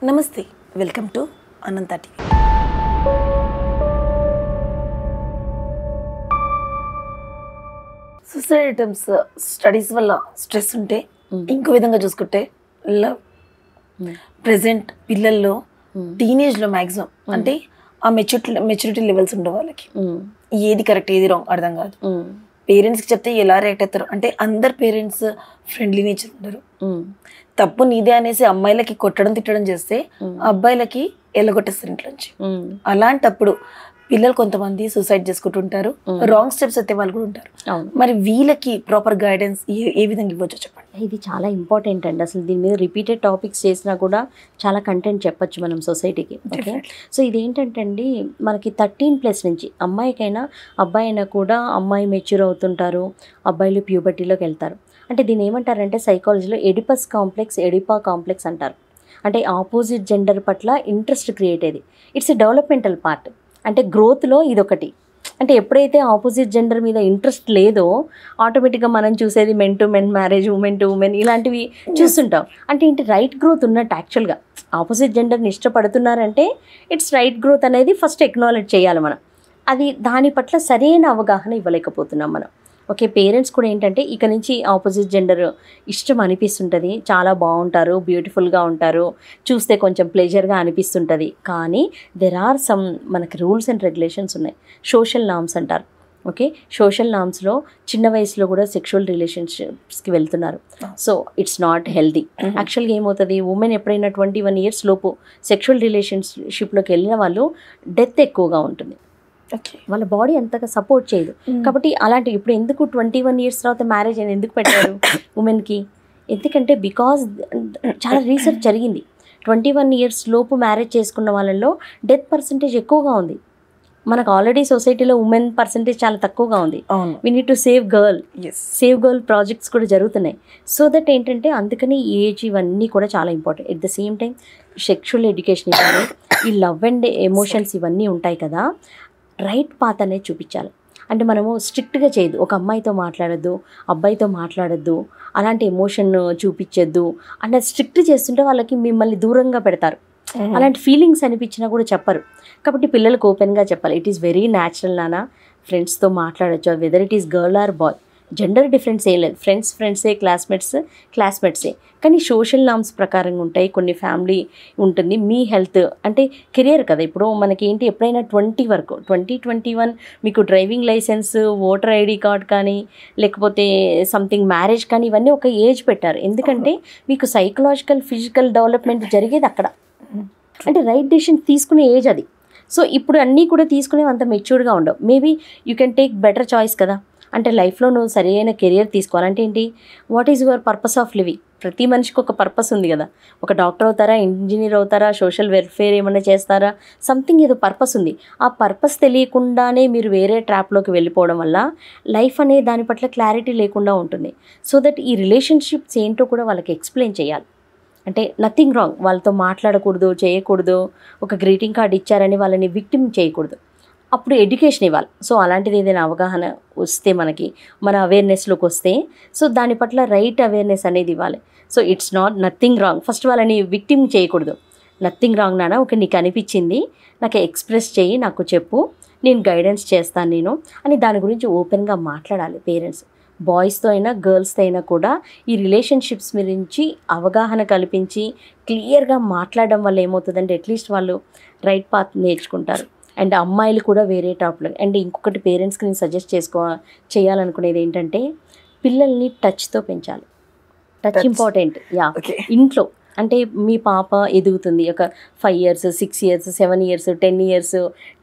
నమస్తే, welcome to Anantha TV. Suicide attempts studies వల్ల stress ఉంటే, ఇంకో విధంగా చూసుకుంటే లవ్. ప్రెసెంట్ పిల్లల్లో టీనేజ్లో మ్యాక్సిమం అంటే ఆ మెచ్యూరిటీ లెవెల్స్ ఉండే వాళ్ళకి ఏది కరెక్ట్ ఏది రాంగ్ అర్థం కాదు. పేరెంట్స్కి చెప్తే ఎలా రియాక్ట్ అవుతారు అంటే అందరు పేరెంట్స్ ఫ్రెండ్లీ నేచర్ ఉండరు. తప్పు నీదే అనేసి అమ్మాయిలకి కొట్టడం తిట్టడం చేస్తే అబ్బాయిలకి ఎల్లగొట్టేస్తారు ఇంట్లోంచి. అలాంటప్పుడు పిల్లలు కొంతమంది సూసైడ్ చేసుకుంటుంటారు, రాంగ్ స్టెప్స్ అయితే వాళ్ళు కూడా ఉంటారు. మరి వీళ్ళకి ప్రాపర్ గైడెన్స్ ఏ విధంగా ఇవ్వచ్చు చెప్పండి. ఇది చాలా ఇంపార్టెంట్ అండి. అసలు దీని మీద రిపీటెడ్ టాపిక్స్ చేసినా కూడా చాలా కంటెంట్ చెప్పచ్చు మనం సొసైటీకి. ఓకే, సో ఇదేంటంటే అండి, మనకి 13+ నుంచి అమ్మాయికైనా అబ్బాయి అయినా కూడా అమ్మాయి మెచ్యూర్ అవుతుంటారు, అబ్బాయిలు ప్యూబర్టీలోకి వెళ్తారు. అంటే దీన్ని ఏమంటారంటే సైకాలజీలో ఎడిపా కాంప్లెక్స్ అంటారు. అంటే ఆపోజిట్ జెండర్ పట్ల ఇంట్రెస్ట్ క్రియేట్ అయ్యేది. It's a developmental part. అంటే గ్రోత్లో ఇదొకటి. అంటే ఎప్పుడైతే ఆపోజిట్ జెండర్ మీద ఇంట్రెస్ట్ లేదో ఆటోమేటిక్గా మనం చూసేది men to men marriage, women to women ఇలాంటివి చూస్తుంటాం. అంటే ఏంటి, రైట్ గ్రోత్ ఉన్నట్టు. యాక్చువల్గా ఆపోజిట్ జెండర్ని ఇష్టపడుతున్నారంటే ఇట్స్ రైట్ గ్రోత్ అనేది ఫస్ట్ ఎక్నాలెడ్జ్ చేయాలి మనం. అది దాని పట్ల సరైన అవగాహన ఇవ్వలేకపోతున్నాం మనం. ఓకే, పేరెంట్స్ కూడా ఏంటంటే ఇక నుంచి ఆపోజిట్ జెండర్ ఇష్టం అనిపిస్తుంటుంది, చాలా బాగుంటారు, బ్యూటిఫుల్గా ఉంటారు, చూస్తే కొంచెం ప్లెజర్గా అనిపిస్తుంటుంది. కానీ దెర్ ఆర్ సమ్ మనకి రూల్స్ అండ్ రెగ్యులేషన్స్ ఉన్నాయి, సోషల్ నార్మ్స్ అంటారు. ఓకే, సోషల్ నార్మ్స్లో చిన్న వయసులో కూడా సెక్షువల్ రిలేషన్షిప్స్కి వెళ్తున్నారు. So it's not healthy. యాక్చువల్గా ఏమవుతుంది, ఉమెన్ ఎప్పుడైనా 21 years లోపు సెక్షువల్ రిలేషన్షిప్లోకి వెళ్ళిన వాళ్ళు డెత్ ఎక్కువగా ఉంటుంది. వాళ్ళ బాడీ అంతగా సపోర్ట్ చేయదు. కాబట్టి అలాంటి ఇప్పుడు ఎందుకు 21 years తర్వాత మ్యారేజ్ అని ఎందుకు పెట్టారు ఉమెన్కి? ఎందుకంటే బికాజ్ చాలా రీసెర్చ్ జరిగింది. 21 years లోపు మ్యారేజ్ చేసుకున్న వాళ్ళల్లో డెత్ పర్సంటేజ్ ఎక్కువగా ఉంది. మనకు ఆల్రెడీ సొసైటీలో ఉమెన్ పర్సంటేజ్ చాలా తక్కువగా ఉంది. We need to save girl projects కూడా జరుగుతున్నాయి. సో దట్ ఏంటంటే అందుకని ఏజ్ ఇవన్నీ కూడా చాలా important. At the same time sexual education ఇవ్వాలి, ఈ లవ్ అండ్ ఎమోషన్స్ ఇవన్నీ ఉంటాయి కదా, రైట్ పాత్ అనేది చూపించాలి. అంటే మనము స్ట్రిక్ట్గా చేయదు, ఒక అమ్మాయితో మాట్లాడద్దు, అబ్బాయితో మాట్లాడద్దు, అలాంటి ఎమోషన్ చూపించద్దు అన్నది స్ట్రిక్ట్ చేస్తుంటే వాళ్ళకి మిమ్మల్ని దూరంగా పెడతారు. అలాంటి ఫీలింగ్స్ అనిపించినా కూడా చెప్పరు. కాబట్టి పిల్లలకు ఓపెన్గా చెప్పాలి, ఇట్ ఈస్ వెరీ న్యాచురల్ నాన్న, ఫ్రెండ్స్తో మాట్లాడచ్చు, whether it is girl or boy, gender difference ఏం లేదు, ఫ్రెండ్సే, క్లాస్మేట్సే. కానీ సోషల్ నార్మ్స్ ప్రకారంగా ఉంటాయి. కొన్ని ఫ్యామిలీ ఉంటుంది, మీ హెల్త్ అంటే కెరియర్ కదా. ఇప్పుడు మనకి ఏంటి, ఎప్పుడైనా 20 వరకు 21 మీకు driving licence, voter ID card కానీ లేకపోతే సంథింగ్ మ్యారేజ్ కానీ ఇవన్నీ ఒక ఏజ్ పెట్టారు. ఎందుకంటే మీకు సైకలాజికల్ ఫిజికల్ డెవలప్మెంట్ జరిగేది అక్కడ. అంటే రైట్ డెసిషన్ తీసుకునే ఏజ్ అది. సో ఇప్పుడు అన్నీ కూడా తీసుకునేవి అంత మెచ్యూర్డ్గా ఉండవు. Maybe you can take better choice కదా. అంటే లైఫ్లో నువ్వు సరైన కెరియర్ తీసుకోవాలంటే ఏంటి, what is your purpose of living? ప్రతి మనిషికి ఒక పర్పస్ ఉంది కదా. ఒక డాక్టర్ అవుతారా, ఇంజనీర్ అవుతారా, సోషల్ వెల్ఫేర్ ఏమైనా చేస్తారా, సంథింగ్ ఏదో పర్పస్ ఉంది. ఆ పర్పస్ తెలియకుండానే మీరు వేరే ట్రాప్లోకి వెళ్ళిపోవడం వల్ల లైఫ్ అనే దాని పట్ల క్లారిటీ లేకుండా ఉంటుంది. సో దట్ ఈ రిలేషన్షిప్స్ ఏంటో కూడా వాళ్ళకి ఎక్స్ప్లెయిన్ చేయాలి. అంటే నథింగ్ రాంగ్, వాళ్ళతో మాట్లాడకూడదు, చేయకూడదు, ఒక గ్రీటింగ్ కార్డ్ ఇచ్చారని వాళ్ళని విక్టిమ్ చేయకూడదు. అప్పుడు ఎడ్యుకేషన్ ఇవ్వాలి. సో అలాంటిది ఏదైనా అవగాహన వస్తే మనకి, మన అవేర్నెస్లోకి వస్తే, సో దాని పట్ల రైట్ అవేర్నెస్ అనేది ఇవ్వాలి. So it's not nothing wrong. First వాళ్ళని విక్టిమ్ చేయకూడదు. నథింగ్ రాంగ్ నాన్న, ఓకే నీకు అనిపించింది, నాకు ఎక్స్ప్రెస్ చేయి, నాకు చెప్పు, నేను గైడెన్స్ చేస్తాను నేను అని దాని గురించి ఓపెన్గా మాట్లాడాలి పేరెంట్స్. బాయ్స్తో అయినా గర్ల్స్తో అయినా కూడా ఈ రిలేషన్షిప్స్ గురించి అవగాహన కల్పించి క్లియర్గా మాట్లాడడం వల్ల ఏమవుతుందంటే అట్లీస్ట్ వాళ్ళు రైట్ పాత్ నేర్చుకుంటారు. అండ్ అమ్మాయిలు కూడా వేరే టాప్లో. అండ్ ఇంకొకటి పేరెంట్స్కి నేను సజెస్ట్ చేయాలనుకునేది ఏంటంటే పిల్లల్ని టచ్తో పెంచాలి. Touch important. ఇంట్లో అంటే మీ పాప ఎదుగుతుంది, ఒక 5 years, 6 years, 7 years, 10 years,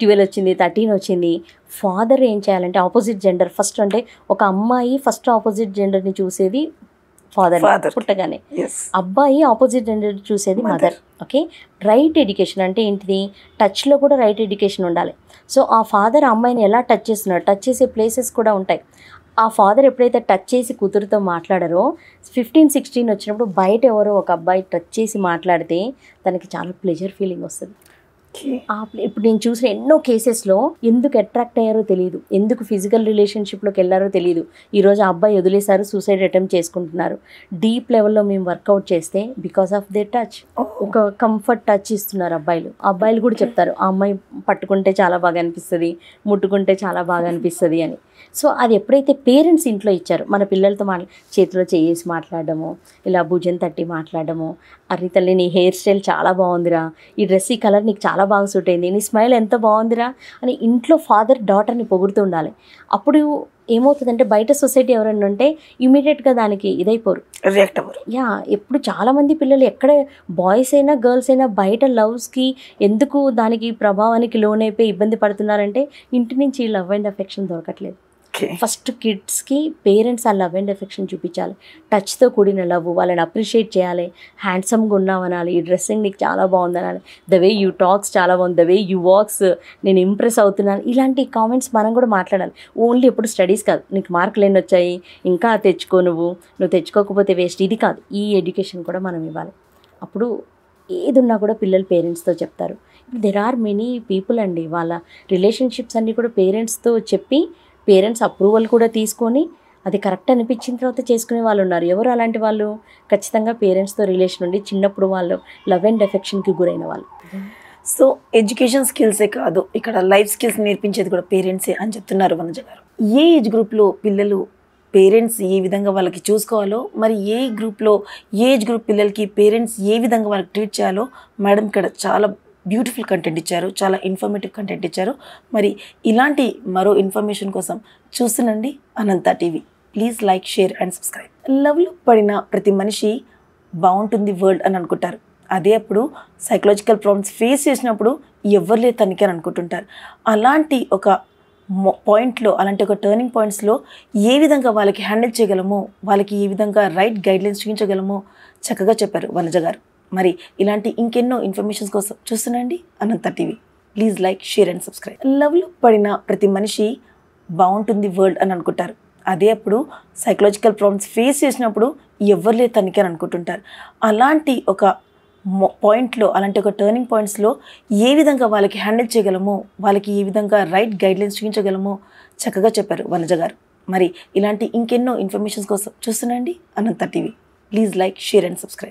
12 వచ్చింది, 13 వచ్చింది. ఫాదర్ ఏం చేయాలంటే ఆపోజిట్ జెండర్ ఫస్ట్, అంటే ఒక అమ్మాయి ఫస్ట్ ఆపోజిట్ జెండర్ని చూసేది ఫాదర్ పుట్టగానే, అబ్బాయి ఆపోజిట్ జెండర్ చూసేది మదర్. ఓకే, రైట్ ఎడ్యుకేషన్ అంటే ఏంటిది, టచ్లో కూడా రైట్ ఎడ్యుకేషన్ ఉండాలి. సో ఆ ఫాదర్ అమ్మాయిని ఎలా టచ్ చేస్తున్నాడు, టచ్ చేసే ప్లేసెస్ కూడా ఉంటాయి. ఆ ఫాదర్ ఎప్పుడైతే టచ్ చేసి కూతురుతో మాట్లాడారో 15-16 వచ్చినప్పుడు బయట ఎవరో ఒక అబ్బాయి టచ్ చేసి మాట్లాడితే తనకి చాలా ప్లెజర్ ఫీలింగ్ వస్తుంది. ఇప్పుడు నేను చూసిన ఎన్నో కేసెస్లో ఎందుకు అట్రాక్ట్ అయ్యారో తెలియదు, ఎందుకు ఫిజికల్ రిలేషన్షిప్లోకి వెళ్ళారో తెలియదు. ఈరోజు ఆ అబ్బాయి వదిలేశారు, సూసైడ్ అటెంప్ట్ చేసుకుంటున్నారు. డీప్ లెవెల్లో మేము వర్కౌట్ చేస్తే బికాస్ ఆఫ్ దే టచ్, ఒక కంఫర్ట్ టచ్ ఇస్తున్నారు అబ్బాయిలు కూడా చెప్తారు, ఆ అమ్మాయి పట్టుకుంటే చాలా బాగా అనిపిస్తుంది, ముట్టుకుంటే చాలా బాగా అనిపిస్తుంది అని. సో అది ఎప్పుడైతే పేరెంట్స్ ఇంట్లో ఇచ్చారో, మన పిల్లలతో చేతిలో చేసి మాట్లాడడము, ఇలా భుజం తట్టి మాట్లాడడము, అర్రి తల్లి నీ హెయిర్ స్టైల్ చాలా బాగుందిరా, ఈ డ్రెస్ ఈ కలర్ నీకు చాలా బాగా సూట్ అయింది, నీ స్మైల్ ఎంత బాగుందిరా అని ఇంట్లో ఫాదర్ డాటర్ని పొగుడుతూ ఉండాలి. అప్పుడు ఏమవుతుందంటే బయట సొసైటీ ఎవరైనా ఉంటే ఇమీడియట్గా దానికి ఇదైపోరు, రియాక్ట్ అవ్వరు. ఎప్పుడు చాలామంది పిల్లలు ఎక్కడ బాయ్స్ అయినా గర్ల్స్ అయినా బయట లవ్స్కి ఎందుకు దానికి ప్రభావానికి లోనైపోయి ఇబ్బంది పడుతున్నారంటే ఇంటి నుంచి లవ్ అండ్ అఫెక్షన్ దొరకట్లేదు. ఫస్ట్ కిడ్స్కి పేరెంట్స్ ఆ లవ్ అండ్ ఎఫెక్షన్ చూపించాలి, టచ్తో కూడిన లవ్, వాళ్ళని అప్రిషియేట్ చేయాలి, హ్యాండ్సమ్గా ఉన్నావు అనాలి, ఈ డ్రెస్సింగ్ నీకు చాలా బాగుంది అనాలి, ద వే యూ టాక్స్ చాలా బాగుంది, ద వే యూ వాక్స్ నేను ఇంప్రెస్ అవుతున్నాను, ఇలాంటి కామెంట్స్ మనం కూడా మాట్లాడాలి. ఓన్లీ ఎప్పుడు స్టడీస్ కాదు, నీకు మార్కులు ఎన్ని వచ్చాయి ఇంకా తెచ్చుకో, నువ్వు తెచ్చుకోకపోతే వేస్ట్, ఇది కాదు, ఈ ఎడ్యుకేషన్ కూడా మనం ఇవ్వాలి. అప్పుడు ఏది ఉన్నా కూడా పిల్లలు పేరెంట్స్తో చెప్తారు. దెర్ ఆర్ మెనీ పీపుల్ అండి, వాళ్ళ రిలేషన్షిప్స్ అన్నీ కూడా పేరెంట్స్తో చెప్పి పేరెంట్స్ అప్రూవల్ కూడా తీసుకొని అది కరెక్ట్ అనిపించిన తర్వాత చేసుకునే వాళ్ళు ఉన్నారు. ఎవరు అలాంటి వాళ్ళు? ఖచ్చితంగా పేరెంట్స్తో రిలేషన్ ఉండి చిన్నప్పుడు వాళ్ళు లవ్ అండ్ ఎఫెక్షన్కి గురైన వాళ్ళు. సో ఎడ్యుకేషన్ స్కిల్సే కాదు, ఇక్కడ లైఫ్ స్కిల్స్ నేర్పించేది కూడా పేరెంట్సే అని చెప్తున్నారు వనజ గారు. ఏ ఏజ్ గ్రూప్లో పిల్లలు పేరెంట్స్ ఏ విధంగా వాళ్ళకి చూసుకోవాలో, మరి ఏ ఏజ్ గ్రూప్ పిల్లలకి పేరెంట్స్ ఏ విధంగా వాళ్ళకి ట్రీట్ చేయాలో మేడం ఇక్కడ చాలా బ్యూటిఫుల్ కంటెంట్ ఇచ్చారు, చాలా ఇన్ఫర్మేటివ్ కంటెంట్ ఇచ్చారు. మరి ఇలాంటి మరో ఇన్ఫర్మేషన్ కోసం చూస్తుండండి Anantha TV. Please like, share and subscribe. లవ్లో పడిన ప్రతి మనిషి బాగుంటుంది వరల్డ్ అని అనుకుంటారు. అదే అప్పుడు సైకలాజికల్ ప్రాబ్లమ్స్ ఫేస్ చేసినప్పుడు ఎవరు లేదు తనకి అని అనుకుంటుంటారు. అలాంటి ఒక పాయింట్లో, అలాంటి ఒక టర్నింగ్ పాయింట్స్లో ఏ విధంగా వాళ్ళకి హ్యాండిల్ చేయగలమో, వాళ్ళకి ఏ విధంగా రైట్ గైడ్లైన్స్ చూపించగలమో చక్కగా చెప్పారు వనజ గారు. మరి ఇలాంటి ఇంకెన్నో ఇన్ఫర్మేషన్స్ కోసం చూస్తుండండి Anantha TV. Please like, share and subscribe. లవ్లో పడిన ప్రతి మనిషి బాగుంటుంది వరల్డ్ అని అనుకుంటారు. అదే అప్పుడు సైకలాజికల్ ప్రాబ్లమ్స్ ఫేస్ చేసినప్పుడు ఎవరు లేదు తనకి అని అనుకుంటుంటారు. అలాంటి ఒక పాయింట్లో, అలాంటి ఒక టర్నింగ్ పాయింట్స్లో ఏ విధంగా వాళ్ళకి హ్యాండిల్ చేయగలమో, వాళ్ళకి ఏ విధంగా రైట్ గైడ్లైన్స్ చూపించగలమో చక్కగా చెప్పారు వనజ గారు. మరి ఇలాంటి ఇంకెన్నో ఇన్ఫర్మేషన్స్ కోసం చూస్తుండండి Anantha TV. Please like, share and subscribe.